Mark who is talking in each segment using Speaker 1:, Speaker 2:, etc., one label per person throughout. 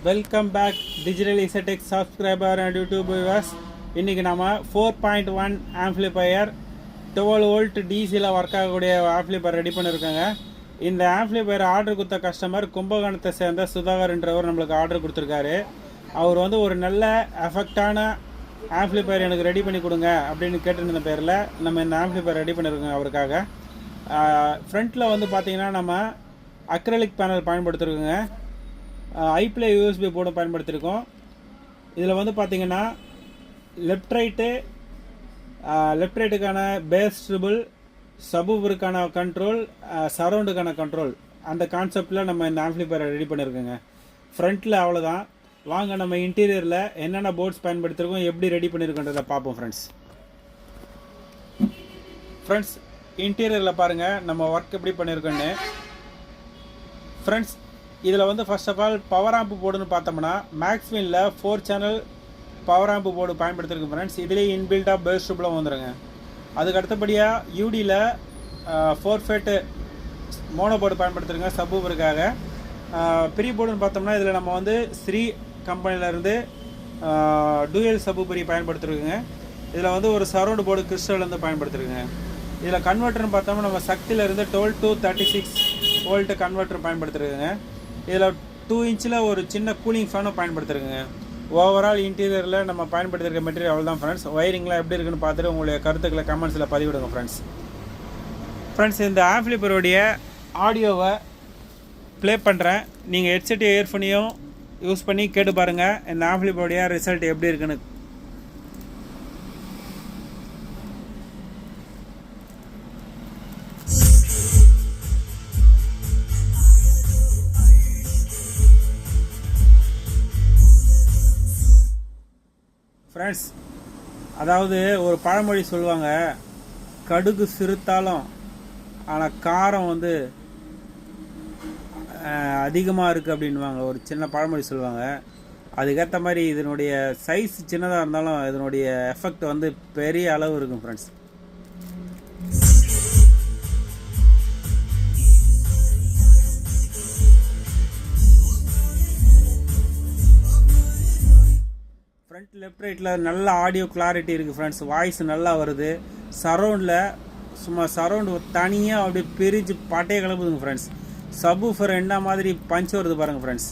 Speaker 1: Welcome back digital Z tech subscriber and YouTube viewers. இன்றைக்கி நம்ம 4.1 amplifier 12 volt டிசியில் work ஆகக்கூடிய ஆம்ப்ளிஃபையர் ரெடி பண்ணியிருக்காங்க. இந்த ஆம்ப்ளிஃபையர் ஆர்டர் கொடுத்த கஸ்டமர் கும்பகோணத்தை சேர்ந்த சுதாகர்ன்றவர் நம்மளுக்கு ஆர்டர் கொடுத்துருக்காரு. அவர் வந்து ஒரு நல்ல எஃபெக்டான ஆம்ப்ளிஃபையர் எனக்கு ரெடி பண்ணி கொடுங்க அப்படின்னு கேட்டுருந்த பேரில் நம்ம இந்த ஆம்ப்ளிஃபையர் ரெடி பண்ணியிருக்கோங்க அவருக்காக. ஃப்ரண்ட்டில் வந்து பார்த்திங்கன்னா நம்ம அக்ரலிக் பேனல் பயன்படுத்திருக்கோங்க. ஐப்ளே யூஎஸ்பி போர்டும் பயன்படுத்தியிருக்கோம். இதில் வந்து பார்த்திங்கன்னா லெஃப்ட் ரைட்டுக்கான பேஸ் ட்ரிபிள், சபூஃபருக்கான கண்ட்ரோல், சரவுண்டுக்கான கண்ட்ரோல், அந்த கான்செப்டில் நம்ம இந்த ஆம்ப்ளிஃபையரை ரெடி பண்ணியிருக்கோங்க. ஃப்ரண்ட்டில் அவ்வளோதான். வாங்க நம்ம இன்டீரியரில் என்னென்ன போர்ட்ஸ் பயன்படுத்தியிருக்கோம், எப்படி ரெடி பண்ணியிருக்கோன்றதை பார்ப்போம் ஃப்ரெண்ட்ஸ். இன்டீரியரில் பாருங்கள் நம்ம ஒர்க் எப்படி பண்ணியிருக்கோன்னு. ஃப்ரெண்ட்ஸ், இதில் வந்து ஃபர்ஸ்ட் ஆஃப் ஆல் பவர் ஆம்பு போர்டுன்னு பார்த்தோம்னா மேக்ஸ்வினில் 4 சேனல் பவர் ஆம்பு போர்டு பயன்படுத்திருக்கு ஃப்ரெண்ட்ஸ். இதுலேயே இன்பில்டாக பேஸ் ட்ரிபிளும் வந்துடுங்க. அதுக்கு அடுத்தபடியாக யூடியில் 4 ஃபேட்டு மோனோ போர்டு பயன்படுத்திருங்க சப்வூஃபருக்காக. பெரிய போர்டுன்னு பார்த்தோம்னா இதில் நம்ம வந்து ஸ்ரீ கம்பெனிலேருந்து டூயல் சப்வூஃபர் பயன்படுத்திருக்குங்க. இதில் வந்து ஒரு சரவுண்டு போர்டு கிறிஸ்டல்லேருந்து பயன்படுத்திருக்குங்க. இதில் கன்வெர்ட்டர்னு பார்த்தோம்னா நம்ம சக்தியிலேருந்து 12 to 36 வோல்ட்டு கன்வெர்ட்டர் பயன்படுத்திருக்குங்க. இதில் 2 இன்ச்சில் ஒரு சின்ன கூலிங் ஃபேனும் பயன்படுத்திருக்குங்க. ஓவரால் இன்டீரியரில் நம்ம பயன்படுத்திருக்க மெட்டீரியல் அவ்வளோ தான் ஃப்ரெண்ட்ஸ். ஒயரிங்லாம் எப்படி இருக்குன்னு பார்த்துட்டு உங்களுடைய கருத்துக்களை கமெண்ட்ஸில் பதிவிடுங்க ஃப்ரெண்ட்ஸ். இந்த ஆம்ப்ளிஃபையருடைய ஆடியோவை ப்ளே பண்ணுறேன். நீங்கள் ஹெட்செட் இயர்ஃபோனையும் யூஸ் பண்ணி கேட்டு பாருங்கள் இந்த ஆம்ப்ளிஃபையருடைய ரிசல்ட் எப்படி இருக்குன்னு. ஃப்ரெண்ட்ஸ், அதாவது ஒரு பழமொழி சொல்லுவாங்க, கடுகு சிறுத்தாலும் ஆனால் காரம் வந்து அதிகமாக இருக்குது அப்படின்வாங்க. ஒரு சின்ன பழமொழி சொல்லுவாங்க. அதுக்கேற்ற மாதிரி இதனுடைய சைஸ் சின்னதாக இருந்தாலும் இதனுடைய எஃபெக்ட் வந்து பெரிய அளவு இருக்கும் ஃப்ரெண்ட்ஸ். ஃப்ரண்ட் லெஃப்ட் ரைட்டில் நல்ல ஆடியோ கிளாரிட்டி இருக்குது ஃப்ரெண்ட்ஸ். வாய்ஸ் நல்லா வருது. சரவுண்டில் சும்மா சரவுண்டு தனியாக அப்படியே பிரிஞ்சு பாட்டையே கிளம்புதுங்க ஃப்ரெண்ட்ஸ். சப்வூஃபர் என்ன மாதிரி பஞ்ச் வருது பாருங்கள் ஃப்ரெண்ட்ஸ்.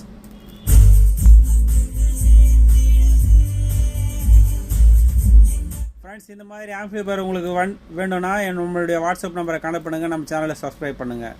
Speaker 1: இந்த மாதிரி ஆம்ப்ளிஃபையர் உங்களுக்கு வேணும்னா நம்மளுடைய வாட்ஸ்அப் நம்பரை கான்டாக்ட் பண்ணுங்கள். நம்ம சேனலை சப்ஸ்கிரைப் பண்ணுங்கள்.